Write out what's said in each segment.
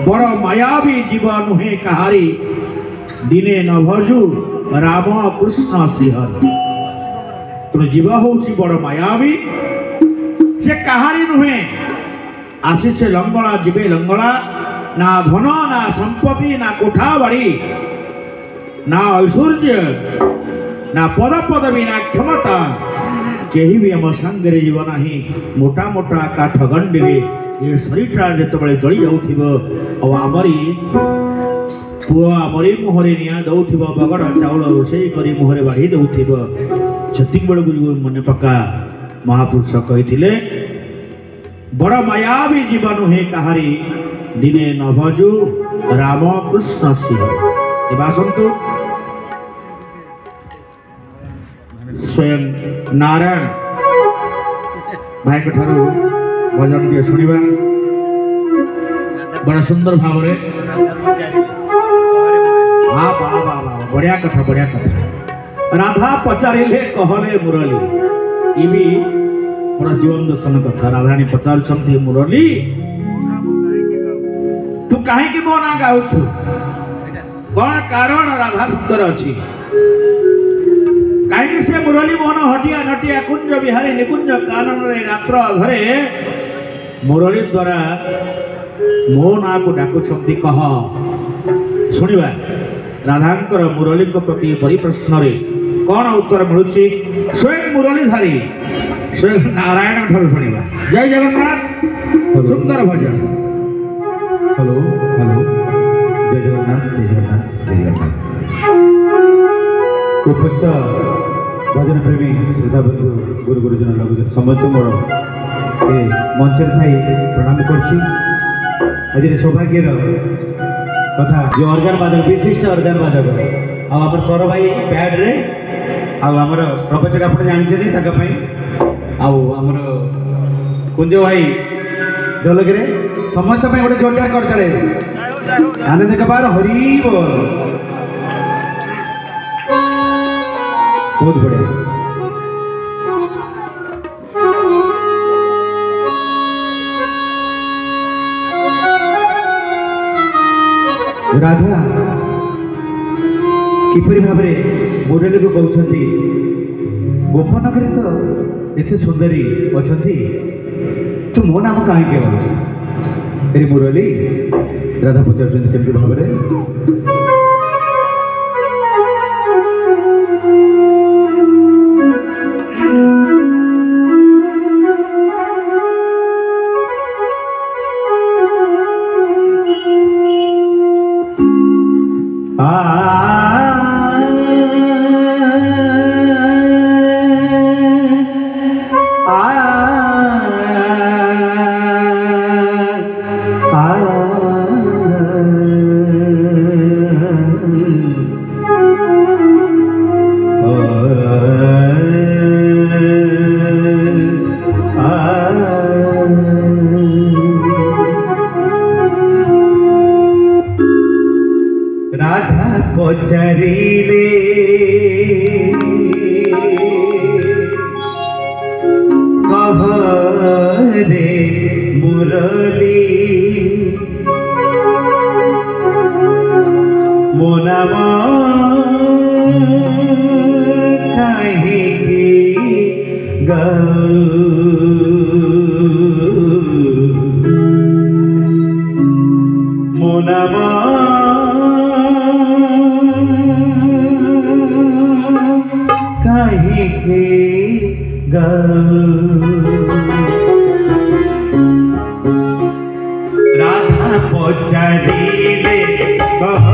बड़ मायावी जीव नुहे कहारी दिने न भजु राम कृष्ण श्रीहरि तेणु जीव हूँ बड़ मायावी से कहारी नुहे आसी से लंगड़ा जीवे लंगड़ा ना धन ना संपत्ति ना कोठा बाड़ी ना ऐश्वर्य ना पद पदवी ना क्षमता केही भी आम सांगे जीवन ही मोटा मोटा काठ गंडी ये शरीरटा जिते जली जाऊ आमरी पुआ आमरी मुहरे निआ दौ बगड़ चाउल रोषे कर मुहरे बाढ़ी दौ से मन पक्का महापुरुष कही बड़ मायावी जीवन हे कहारी दिने न भजु राम कृष्ण श्रीहरि आसतु स्वयं नारायण भाई ठारू भजन टे शुणा बड़ा सुंदर भाव हाँ बाबा बाबा बढ़िया कथा राधा पचारे कहले मुरली ये भी बड़ा जीवन दर्शन कथा राधाणी पचार मुरली तू कहीं मो ना गाऊ कौन कारण राधा सुंदर अच्छी कहीं से मुरली मोहन हटिया नटिया कुंज बिहारी निकुंज कानन रात्र घरे मुरली द्वारा मो ना को डाकुंट कह शुणा राधांकर मुरली प्रति परिप्रश्न कौन उत्तर मिलूँ स्वयं मुरलीधारी स्वयं नारायण ठार शुणा जय जगन्नाथ सुंदर भजन हेलो हेलो जय जगन्नाथ जय जगन्नाथ जय जगन्नाथ उपस्थित भजन प्रेमी श्रद्धा बंधु गुरु गुरुजन लघु समस्त मोर मंच प्रणाम कर सौभाग्यर कथा जो अर्गान बाधक विशिष्ट अर्गान बाधक आम कर भाई पैड रे आमर प्रवचक आप जानते आमर कुंज भाई ढोलक समस्त गोटे जोरदार करते आनंद कपाल हरि बोल बहुत बढ़िया राधा किपरि भाव मुरली को कहते गोपनगर तो एत सुंदरी अच्छा तू मो नाम कहीं मुरली राधा पचार केमती भाव पचारिले कह रे मुरली मो नाम कहीं गाऊ मो नाम राधा पचारिले कह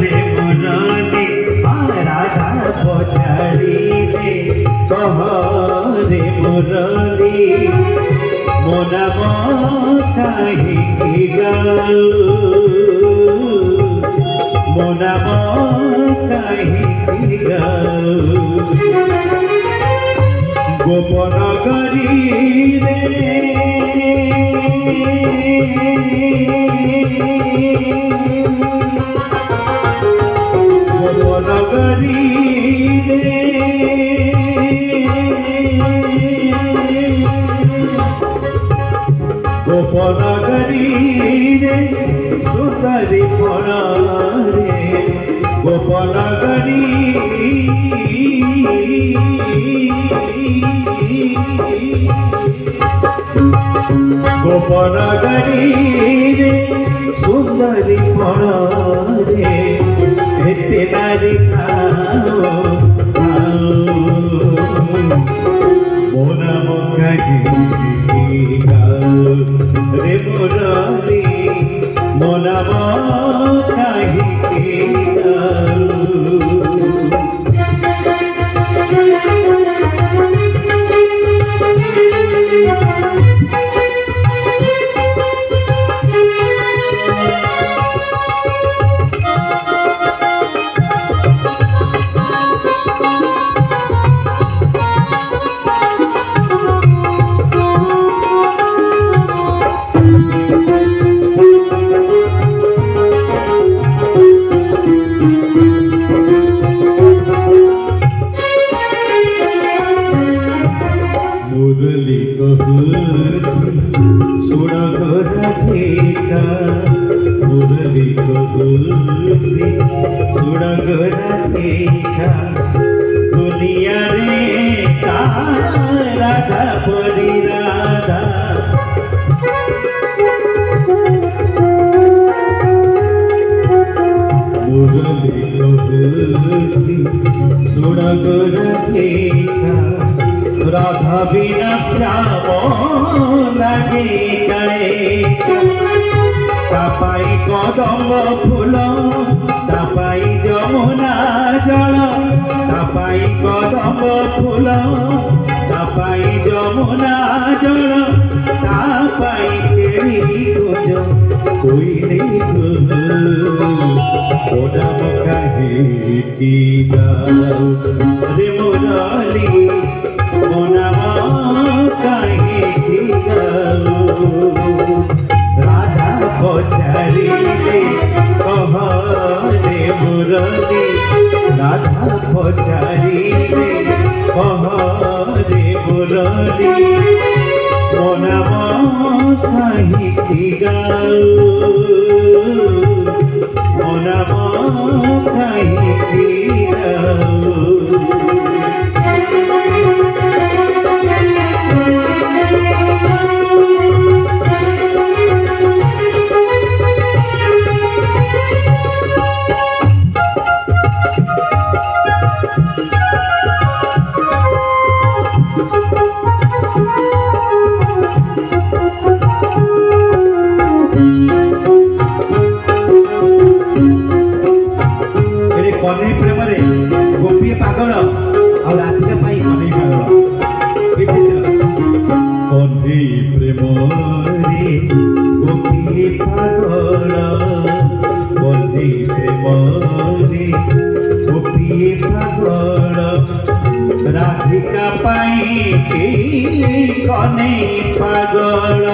रे मुरली राधा पचारिले कह रे मुरली मो नाम कहीं गाऊ मो नाम कहीं गाऊ गोपनगरी गोपनगरी गोपनगरी सुंदरी पणारे गोपनगरी गोपनगरी रे सुंदरी पणारे एते नारी खाओ मोना मुखागी रे मुरली मोना मुखागी मुरली कहूँ सुन राधिका मुरली कहूँ सुन राधिका दुनिया रे का राधा परी राधा मुरली कहूँ सुन राधिका राधा बिना श्याम लगे गए तापाई कदम फूल तापाई जमुना जल तापाई कदम फूल तापाई जमुना जल तापाई केड़ी खोज कोई नहीं मोना मुखागी की गाओ रे मुरली मोना मुखागी की गाओ राधा पचारी कह रे मुरली राधा पचारी कह रे मुरली मोना मुखागी की गाओ मोना मुखागी की गाओ कन्हई प्रेम गोपी पागल और राधिका पाई कन्हई पागल कन्हई प्रेम रे गोपी पागल कन्हई प्रेम रे गोपी पागल राधिका पाई कन्हई पागल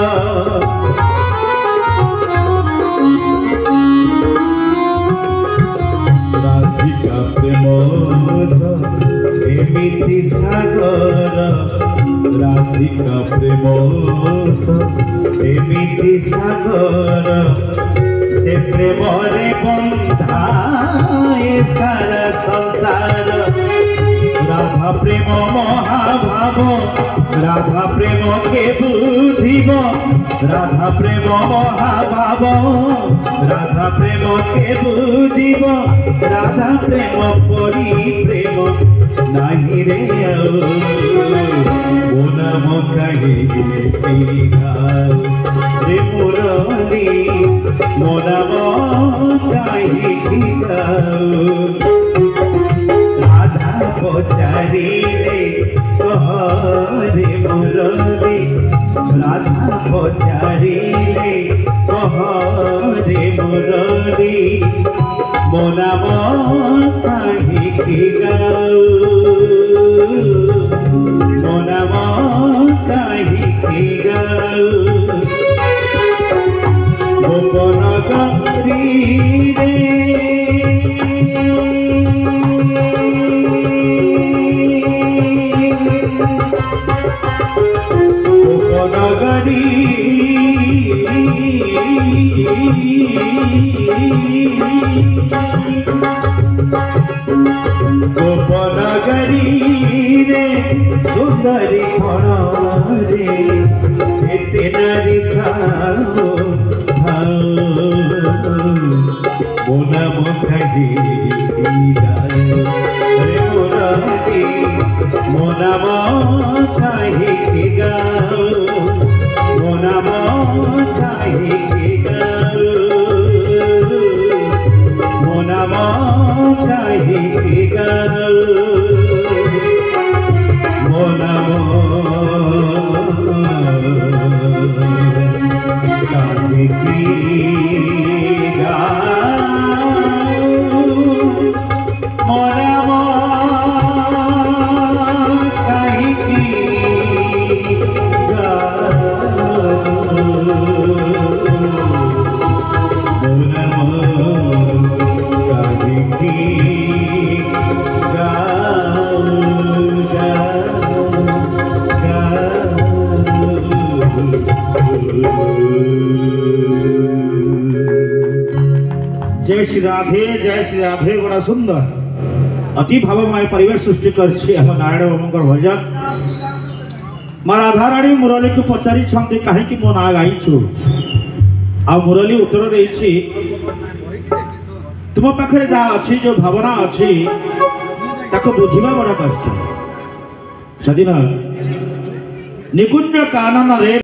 राधिका प्रेम एमिति सागर राधिका प्रेम एमिति सागर से प्रेम रे बंधाए सारा संसार राधा प्रेम महाभाव राधा प्रेम के बुझिब राधा प्रेम महाभाव राधा प्रेम के बुझिब राधा प्रेम परी प्रेम नहीं रे मोना मुखागी की गाओ रे मुरली मोना मुखागी की गाओ राधा पचारी कह रे मुरली राधा पचारी कह रे मुरली मोना मुखागी की गाओ मोना मुखागी की गाओ गोपनगरी रे गोपनगरी गोपनगरी रे सुंदरी रे एते नारी थाओ मोना मुखी रे मोना मुखी गाओ मोना मुखी गाओ मोना मुखी गाओ मोना जय श्री राधे बड़ा सुंदर अति भावमय परिवेश सृष्टि कर नारायण बाबू भजन माँ राधा राणी मुरली को पचारि कहीं मो ना गाइछु आ मुरली उत्तर देछि तुम पाखे जहाँ अच्छी जो भावना अच्छी ताको बुझिबा बड़ा कष्ट सदिन निकुंज कानन रे